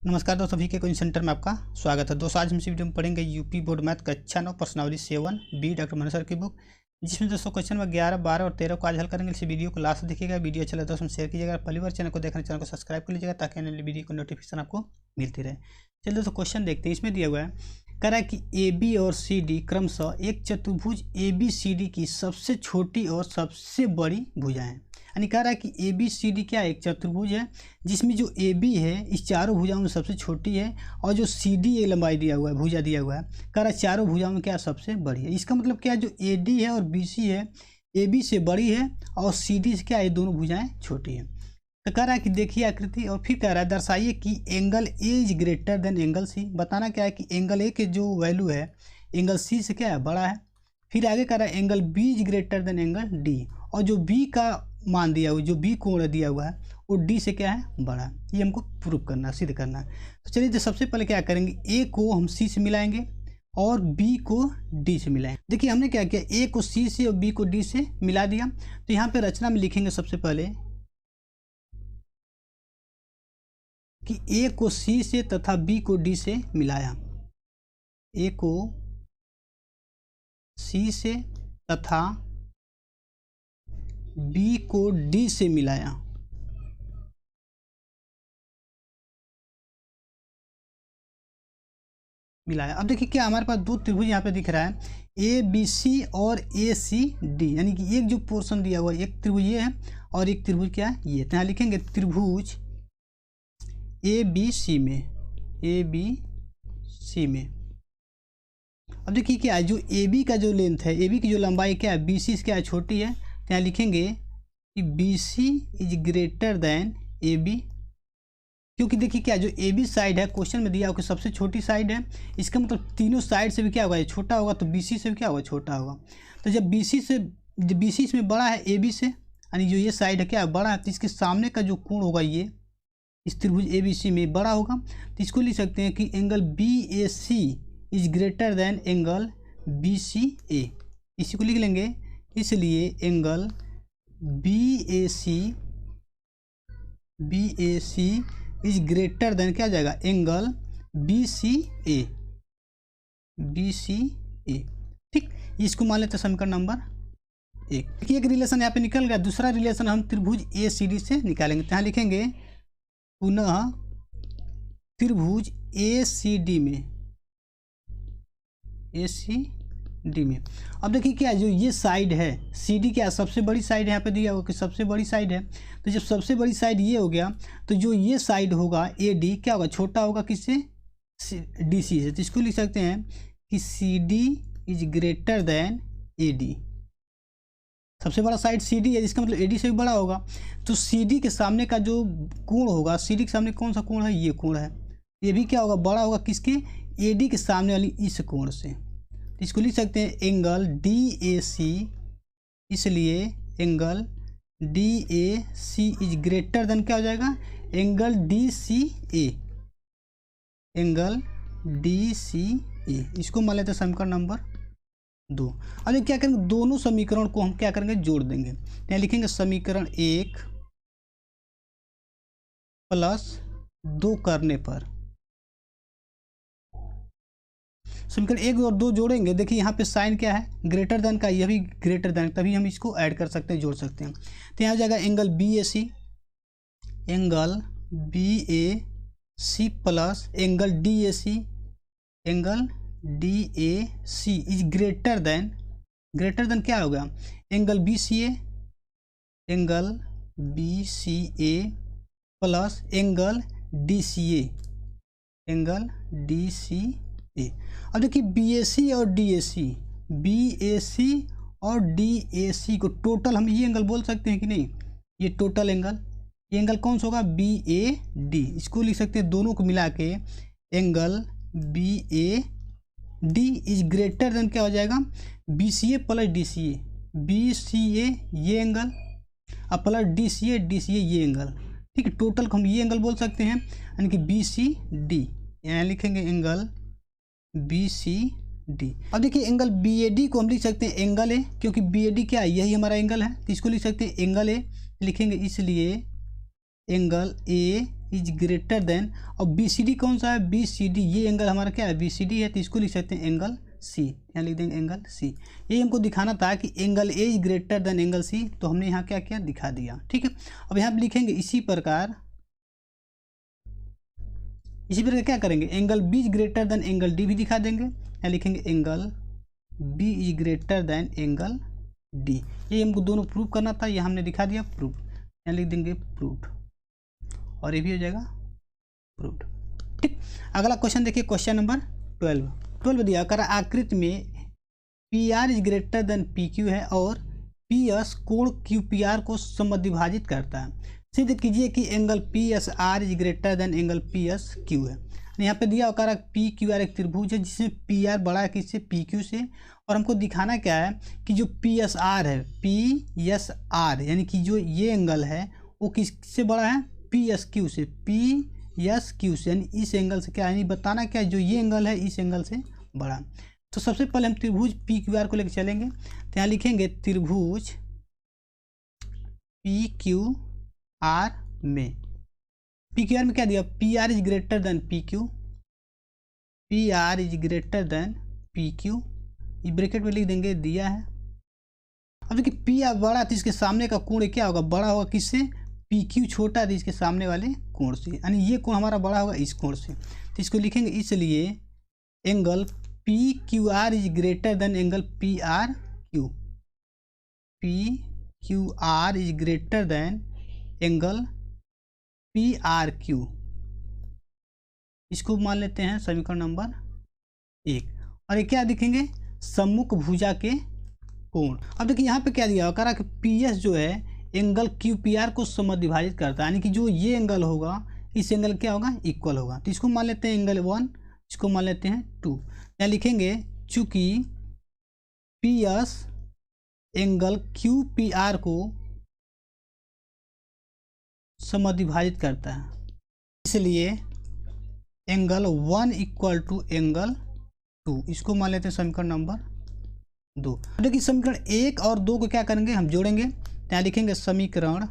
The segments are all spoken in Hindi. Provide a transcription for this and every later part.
नमस्कार दोस्तों, वीके कोचिंग सेंटर में आपका स्वागत है। दोस्तों आज हम इस वीडियो में पढ़ेंगे यूपी बोर्ड मैथ कक्षा 9 प्रश्नावली 7 बी डॉक्टर मनोज सर की बुक, जिसमें दोस्तों क्वेश्चन नंबर 11, 12 और 13 को आज हल करेंगे। इस वीडियो को लास्ट देखिएगा। वीडियो अच्छा लगे दोस्तों शेयर कीजिएगा। पहली बार चैनल को देखना चैनल को सब्सक्राइब कर लीजिएगा ताकि आने वाली वीडियो को नोटिफिकेशन आपको मिलती रहे। चलिए दोस्तों क्वेश्चन देखते हैं। इसमें दिया हुआ है, कह रहा है कि ए बी और सी डी क्रमशः एक चतुर्भुज ए बी सी डी की सबसे छोटी और सबसे बड़ी भुजाएं। यानी कह रहा है कि ए बी सी डी क्या है, एक चतुर्भुज है जिसमें जो ए बी है इस चारों भुजाओं में सबसे छोटी है, और जो सी डी ए लंबाई दिया हुआ है, भुजा दिया हुआ है, कह रहा है चारों भुजाओं में क्या सबसे बड़ी है। इसका मतलब क्या है, जो ए डी है और बी सी है ए बी से बड़ी है और सी डी से क्या है, दोनों भुजाएं छोटी हैं। तो कह रहा है कि देखिए आकृति, और फिर कह रहा है दर्शाइए कि angle A is greater than angle C. बताना क्या है कि एंगल ए के जो वैल्यू है एंगल सी से क्या है, बड़ा है। फिर आगे कह रहा है angle B is greater than angle D, और जो बी का मान दिया हुआ, जो बी कोण दिया हुआ है वो डी से क्या है, बड़ा है। ये हमको प्रूव करना है, सिद्ध करना है। तो चलिए, तो सबसे पहले क्या करेंगे, ए को हम सी से मिलाएंगे और बी को डी से मिलाएंगे। देखिए हमने क्या किया, ए को सी से और बी को डी से मिला दिया। तो यहाँ पे रचना में लिखेंगे सबसे पहले कि ए को सी से तथा बी को डी से मिलाया। ए को सी से तथा बी को डी से मिलाया। अब देखिए क्या हमारे पास दो त्रिभुज यहाँ पे दिख रहा है, ए बी सी और ए सी डी। यानी कि एक जो पोर्शन दिया हुआ है, एक त्रिभुज ये है और एक त्रिभुज क्या है, ये। तो यहाँ लिखेंगे त्रिभुज ए बी सी में। अब देखिए क्या है, जो ए बी का जो लेंथ है, ए बी की जो लंबाई क्या है, बी सी से क्या है, छोटी है। तो यहाँ लिखेंगे कि B C is greater than A B, क्योंकि देखिए क्या, जो ए बी साइड है क्वेश्चन में दिया होगा सबसे छोटी साइड है। इसका मतलब तीनों साइड से भी क्या होगा, ये छोटा होगा, तो बी सी से भी क्या होगा, छोटा होगा। तो जब बी सी इसमें बड़ा है ए बी से, यानी जो ये साइड है क्या है, बड़ा है, तो इसके सामने का जो कोण होगा ये इस त्रिभुज ए बी सी में बड़ा होगा। तो इसको लिख सकते हैं कि angle B A C is greater than angle B C A. इसी को लिख लेंगे, इसलिए angle B A C is greater than क्या आ जाएगा, एंगल बी सी ए। ठीक, इसको मान लेते हैं समीकरण नंबर 1। एक रिलेशन यहाँ पे निकल गया, दूसरा रिलेशन हम त्रिभुज ए सी डी से निकालेंगे। तो यहाँ लिखेंगे पुनः त्रिभुज ए सी डी में। अब देखिए क्या, जो ये साइड है सी डी क्या सबसे बड़ी साइड है, यहाँ पे दिया होगा कि सबसे बड़ी साइड है। तो जब सबसे बड़ी साइड ये हो गया, तो जो ये साइड होगा ए डी क्या होगा, छोटा होगा किससे, डी सी से। तो इसको लिख सकते हैं कि C D is greater than A D. सबसे बड़ा साइड सी डी है, इसका मतलब ए डी से भी बड़ा होगा। तो सी डी के सामने का जो कोण होगा, सी डी के सामने कौन सा कोण है, ये कोण है, ये भी क्या होगा, बड़ा होगा किसके, ए डी के सामने वाली इस कोण से। इसको लिख सकते हैं एंगल डी ए सी, इसलिए angle D A C is greater than क्या हो जाएगा, एंगल डी सी ए। इसको मान लेते हैं समीकरण नंबर 2। अब क्या करेंगे, दोनों समीकरण को हम क्या करेंगे, जोड़ देंगे। यहाँ लिखेंगे समीकरण 1 प्लस 2 करने पर, समीकरण 1 और 2 जोड़ेंगे। देखिए यहाँ पे साइन क्या है, ग्रेटर देन का, यह भी ग्रेटर देन, तभी हम इसको ऐड कर सकते हैं, जोड़ सकते हैं। तो यहाँ हो जाएगा angle B A C plus angle D A C is greater than क्या होगा, angle B C A plus angle D C A. अब देखिए बी ए सी और डी ए सी को टोटल हम ये एंगल बोल सकते हैं कि नहीं, ये टोटल एंगल, ये एंगल कौन सा होगा, बी ए डी। इसको लिख सकते हैं दोनों को मिला के angle B A D is greater than क्या हो जाएगा, B C A plus D C A, ये एंगल और प्लस डी सी ए ये एंगल। ठीक है, टोटल को हम ये एंगल बोल सकते हैं, यानी कि बी सी डी। यहाँ लिखेंगे एंगल बी सी डी। अब देखिए एंगल बी ए डी को हम लिख सकते हैं एंगल ए, क्योंकि बी ए डी क्या है, यही हमारा एंगल है। तो इसको लिख सकते हैं एंगल ए, लिखेंगे इसलिए angle A is greater then, और बी सी डी कौन सा है, बी सी डी, ये एंगल हमारा क्या है, बी सी डी है, तो इसको लिख सकते हैं एंगल सी, यहाँ लिख देंगे एंगल सी। ये हमको दिखाना था कि angle A is greater than angle C, तो हमने यहाँ क्या किया, दिखा दिया। ठीक है, अब यहाँ पे लिखेंगे इसी प्रकार क्या करेंगे, angle B is greater than angle D भी दिखा देंगे। यहाँ लिखेंगे angle B is greater than angle D, ये हमको दोनों प्रूव करना था, ये हमने दिखा दिया प्रूव। यहाँ लिख देंगे प्रूव्ड, और ये भी हो जाएगा प्रूव्ड। ठीक, अगला क्वेश्चन देखिए, क्वेश्चन नंबर 12 दिया कर आकृति में P R is greater then P Q है और पी एस कोण क्यू पी आर को समद्विभाजित करता है। सिद्ध कीजिए कि angle P S are is greater than angle P S Q है। यहाँ पे दिया होकर पी क्यू आर एक त्रिभुज है जिसमें पी आर बड़ा है किससे, पी क्यू से, और हमको दिखाना क्या है कि जो पी एस आर है, पी एस आर यानी कि जो ये एंगल है वो किससे बड़ा है, पी एस क्यू से, पी एस क्यू से, यानी इस एंगल से क्या है, यानी बताना क्या है, जो ये एंगल है इस एंगल से बड़ा। तो सबसे पहले हम त्रिभुज पी क्यू आर को लेकर चलेंगे, तो यहाँ लिखेंगे त्रिभुज पी क्यू आर में, पी क्यू आर में क्या दिया, P R is greater then P Q, P R is greater then P Q, ये ब्रैकेट में लिख देंगे, दिया है। अब देखिए पी आर बड़ा तो इसके सामने का कोण क्या होगा, बड़ा होगा किससे, पी क्यू छोटा है इसके सामने वाले कोण से, यानी ये कोण हमारा बड़ा होगा इस कोण से, तो इसको लिखेंगे इसलिए angle P Q are is greater than angle P R Q, P Q are is greater than angle P R Q, इसको मान लेते हैं समीकरण नंबर 1। और ये क्या दिखेंगे, सम्मुख भुजा के कोण। अब देखिए यहाँ पे क्या दिया हुआ, करा कि पी एस जो है एंगल क्यू पी आर को समद्विभाजित करता है, यानी कि जो ये एंगल होगा इस एंगल क्या होगा, इक्वल होगा, तो इसको मान लेते हैं एंगल 1, इसको मान लेते हैं 2। यहाँ लिखेंगे चूंकि P S angle Q P R को समद्विभाजित करता है, इसलिए एंगल 1 इक्वल टू एंगल 2, इसको मान लेते हैं समीकरण नंबर 2। देखिए समीकरण 1 और 2 को क्या करेंगे, हम जोड़ेंगे, यहाँ लिखेंगे समीकरण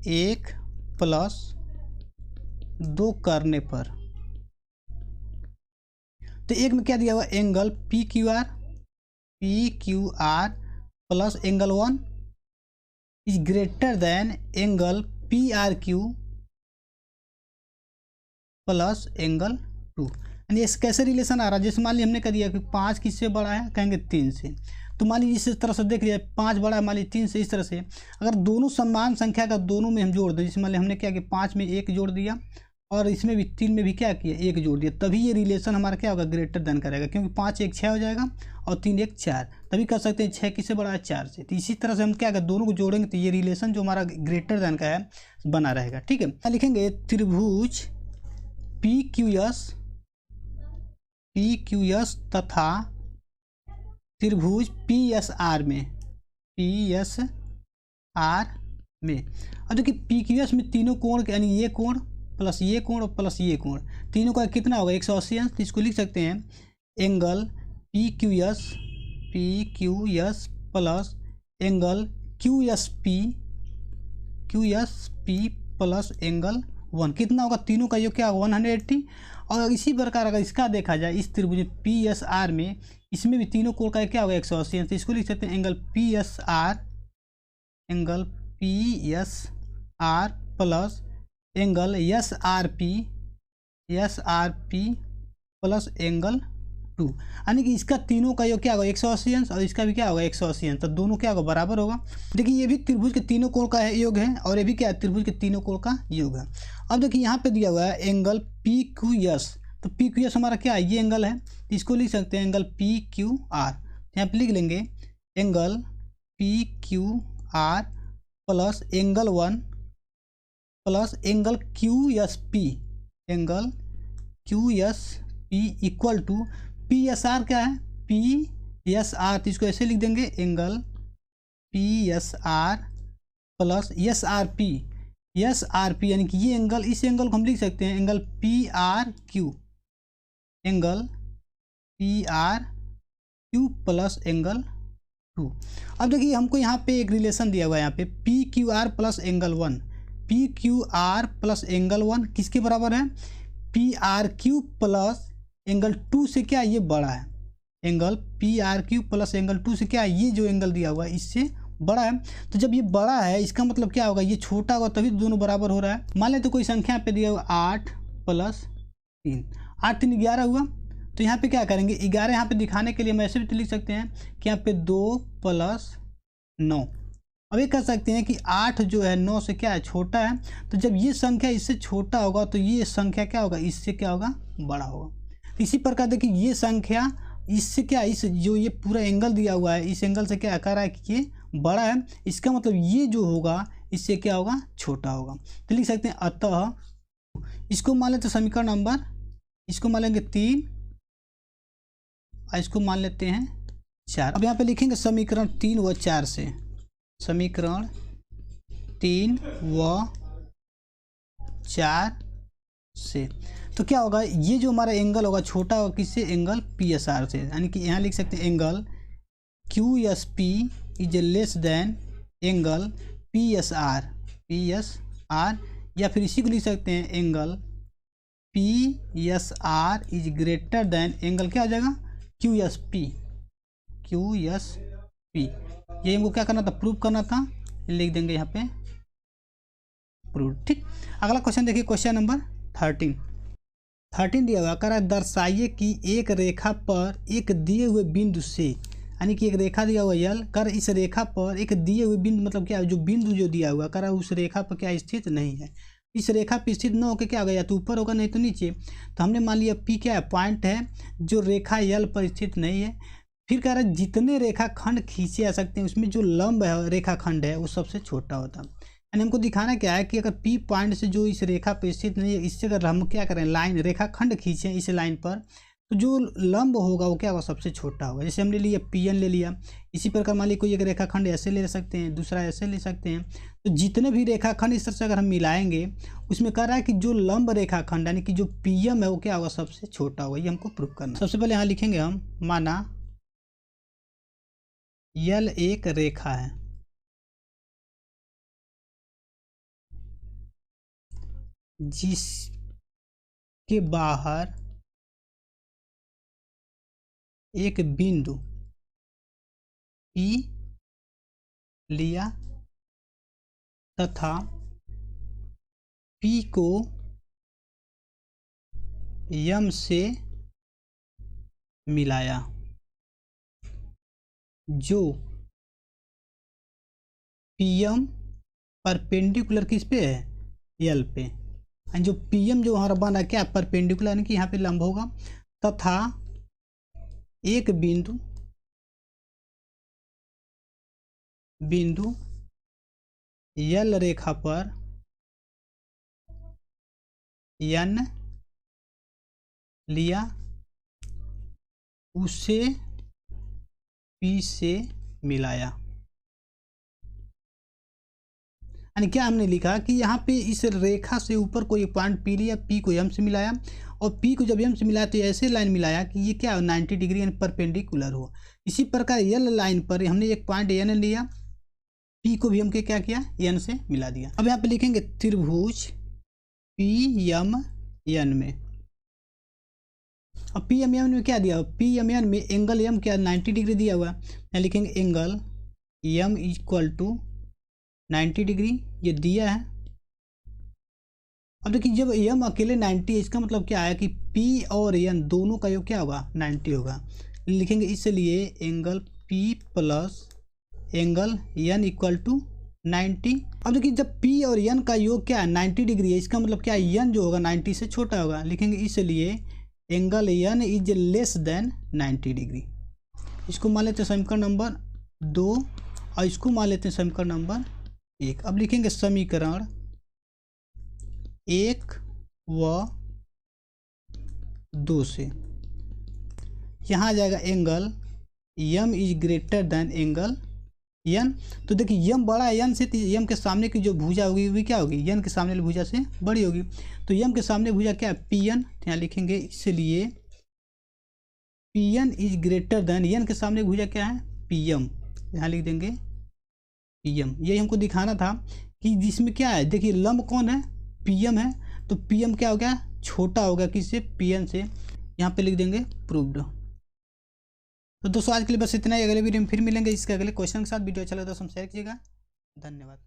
1 प्लस 2 करने पर, तो एक में क्या दिया हुआ, angle P Q R plus angle 1 is greater than angle P R Q plus angle 2। यानी इस कैसे रिलेशन आ रहा है, जैसे मान लीजिए हमने कह दिया कि 5 किससे बड़ा है, कहेंगे 3 से, तो मान लीजिए इस तरह से देख लिया 5 बड़ा है, मान लीजिए 3 से, इस तरह से अगर दोनों समान संख्या का दोनों में हम जोड़ दें, जैसे मान लीजिए हमने क्या किया 5 में 1 जोड़ दिया और इसमें भी 3 में भी क्या किया 1 जोड़ दिया, तभी ये रिलेशन हमारा क्या होगा, ग्रेटर देन करेगा, क्योंकि 5 1 6 हो जाएगा और 3 1 4, तभी कर सकते हैं 6 किससे बड़ा है, 4 से। तो इसी तरह से हम क्या करें, दोनों को जोड़ेंगे तो ये रिलेशन जो हमारा ग्रेटर देन का है बना रहेगा। ठीक है, लिखेंगे त्रिभुज पी क्यू एस तथा त्रिभुज पी एस आर में, अब देखिए पी क्यू एस में तीनों कोण यानी ये कोण प्लस ये कोण और प्लस ये कोण, तीनों का कितना होगा 180 अंश, तो इसको लिख सकते हैं angle P Q S plus angle Q S P plus angle 1, कितना होगा, तीनों का योग क्या होगा 180। और इसी प्रकार अगर इसका देखा जाए इस त्रिभुज पी एस आर में, इसमें भी तीनों कोण का क्या होगा 180 अंश, तो इसको लिख सकते हैं angle P S are plus angle S R P plus angle 2, यानी कि इसका तीनों का योग क्या होगा 180 अंश और इसका भी क्या होगा 180 अंश, तो दोनों क्या होगा बराबर होगा। देखिए ये भी त्रिभुज के तीनों कोण का योग है और ये भी क्या है त्रिभुज के तीनों कोण का योग है। अब देखिए यहाँ पे दिया हुआ है एंगल पी क्यू एस, तो पी क्यू एस हमारा क्या है, ये एंगल है, तो इसको लिख सकते हैं एंगल पी क्यू आर, यहाँ पे लिख लेंगे angle P Q R plus angle 1 plus angle Q S P equal to P S R क्या है, पी एस आर, तो इसको ऐसे लिख देंगे angle P S are plus S R P, यानी कि ये एंगल, इस एंगल को हम लिख सकते हैं angle P R Q plus angle 2। अब देखिए हमको यहाँ पे एक रिलेशन दिया हुआ है, यहाँ पे P Q R plus angle 1, P Q R plus angle 1 किसके बराबर है, P R Q plus angle 2 से क्या ये बड़ा है, angle P R Q plus angle 2 से क्या है, ये जो एंगल दिया हुआ है इससे बड़ा है। तो जब ये बड़ा है इसका मतलब क्या होगा, ये छोटा होगा तभी दोनों बराबर हो रहा है। मान लेते तो कोई संख्या पे दिया हुआ 8 + 3, 8 3 11 हुआ। तो यहाँ पे क्या करेंगे, 11 यहाँ पे दिखाने के लिए हम ऐसे भी लिख सकते हैं कि यहाँ पे 2 + 9। अब ये कह सकते हैं कि 8 जो है 9 से क्या है, छोटा है। तो जब ये संख्या इससे छोटा होगा तो ये संख्या क्या होगा, इससे क्या होगा, बड़ा होगा। इसी प्रकार देखिए ये संख्या इससे क्या, इस जो ये पूरा एंगल दिया हुआ है इस एंगल से क्या कर रहा है कि ये बड़ा है, इसका मतलब ये जो होगा इससे क्या होगा, छोटा होगा। तो लिख सकते हैं अतः इसको मान लेते समीकरण नंबर, इसको मान लेंगे 3 और इसको मान लेते हैं 4। अब यहाँ पे लिखेंगे समीकरण 3 व 4 से, समीकरण 3 व 4 से तो क्या होगा, ये जो हमारा एंगल होगा छोटा होगा किससे, एंगल पी एस आर से। यानी कि यहाँ लिख सकते हैं angle Q S P is less than angle P S are, या फिर इसी को लिख सकते हैं angle P S are is greater than angle क्या हो जाएगा, क्यू एस पी, ये हमको क्या करना था, प्रूव करना था, लिख देंगे यहाँ पे प्रूव। ठीक, अगला क्वेश्चन देखिए, क्वेश्चन नंबर 13 दिया हुआ कर दर्शाइए कि एक रेखा पर एक दिए हुए बिंदु से, यानी कि एक रेखा दिया हुआ यल कर इस रेखा पर एक दिए हुए बिंदु, मतलब क्या जो बिंदु जो दिया हुआ कर उस रेखा पर क्या स्थित नहीं है, इस रेखा पर स्थित न होकर क्या होगा, या तो ऊपर होगा नहीं तो नीचे। तो हमने मान लिया पी क्या है, पॉइंट है जो रेखा यल पर स्थित नहीं है। फिर कह रहा है जितने रेखा खंड खींचे जा सकते हैं उसमें जो लंब है रेखा खंड है वो सबसे छोटा होता है। यानी हमको दिखाना क्या है कि अगर पी पॉइंट से जो इस रेखा पर स्थित नहीं है, इससे अगर हम क्या करें, लाइन रेखा खंड खींचे इस लाइन पर, तो जो लंब होगा वो क्या होगा, सबसे छोटा होगा। जैसे हमने लिया पी एन ले लिया, इसी प्रकार मान लीजिए कोई एक रेखा खंड ऐसे ले सकते हैं, दूसरा ऐसे ले सकते हैं। तो जितने भी रेखा खंड इस तरह से अगर हम मिलाएंगे उसमें कह रहा है कि जो लंब रेखा खंड यानी कि जो पी एम है वो क्या होगा, सबसे छोटा होगा। ये हमको प्रूव करना। सबसे पहले यहाँ लिखेंगे हम, माना यल एक रेखा है जिसके बाहर एक बिंदु P लिया तथा P को M से मिलाया, जो PM परपेंडिकुलर किस पे है, L पे। जो PM जो हमारा बना क्या, परपेंडिकुलर यानी कि यहाँ पे लंब होगा, तथा एक बिंदु L रेखा पर N लिया, उसे P से मिलाया। यानी क्या हमने लिखा कि यहाँ पे इस रेखा से ऊपर कोई पॉइंट P लिया, P को M से मिलाया, और P को जब M से मिलाया तो ऐसे लाइन मिलाया कि ये क्या 90 डिग्री यानी परपेंडिकुलर हो। इसी प्रकार L लाइन पर हमने एक पॉइंट N लिया, P को भी हमके क्या किया, N से मिला दिया। अब यहाँ पे लिखेंगे त्रिभुज PMN में, अब PMN में क्या दिया हुआ, PMN में एंगल M क्या 90 डिग्री दिया हुआ। यहाँ लिखेंगे एंगल M = 90 डिग्री, ये दिया है। अब देखिए जब M अकेले 90 है, इसका मतलब क्या है कि P और N दोनों का योग क्या होगा, 90 होगा। लिखेंगे इसलिए angle P plus angle N = 90। अब देखिए जब P और N का योग क्या है, 90 डिग्री है, इसका मतलब क्या है, N जो होगा 90 से छोटा होगा। लिखेंगे इसलिए angle N is less than 90 degree. इसको मान लेते हैं समीकरण नंबर 2 और इसको मान लेते हैं समीकरण नंबर 1। अब लिखेंगे समीकरण 1 व 2 से, यहाँ आ जाएगा angle M is greater than angle N। तो देखिए M बड़ा है N से, तो M के सामने की जो भुजा होगी वो क्या होगी, N के सामने वाली भुजा से बड़ी होगी। तो M के सामने भुजा क्या है, PN। यहाँ लिखेंगे इसलिए PN is greater then, N के सामने भुजा क्या है, PM। यहाँ लिख देंगे PM। यही हमको दिखाना था कि जिसमें क्या है, देखिए लंब कौन है, पीएम है, तो पीएम क्या हो गया, छोटा हो गया किससे, पीएम से। यहाँ पे लिख देंगे प्रूव्ड। तो दोस्तों आज के लिए बस इतना ही, अगले वीडियो में फिर मिलेंगे इसके अगले क्वेश्चन के साथ। वीडियो अच्छा लगा दोस्तों शेयर कीजिएगा, धन्यवाद।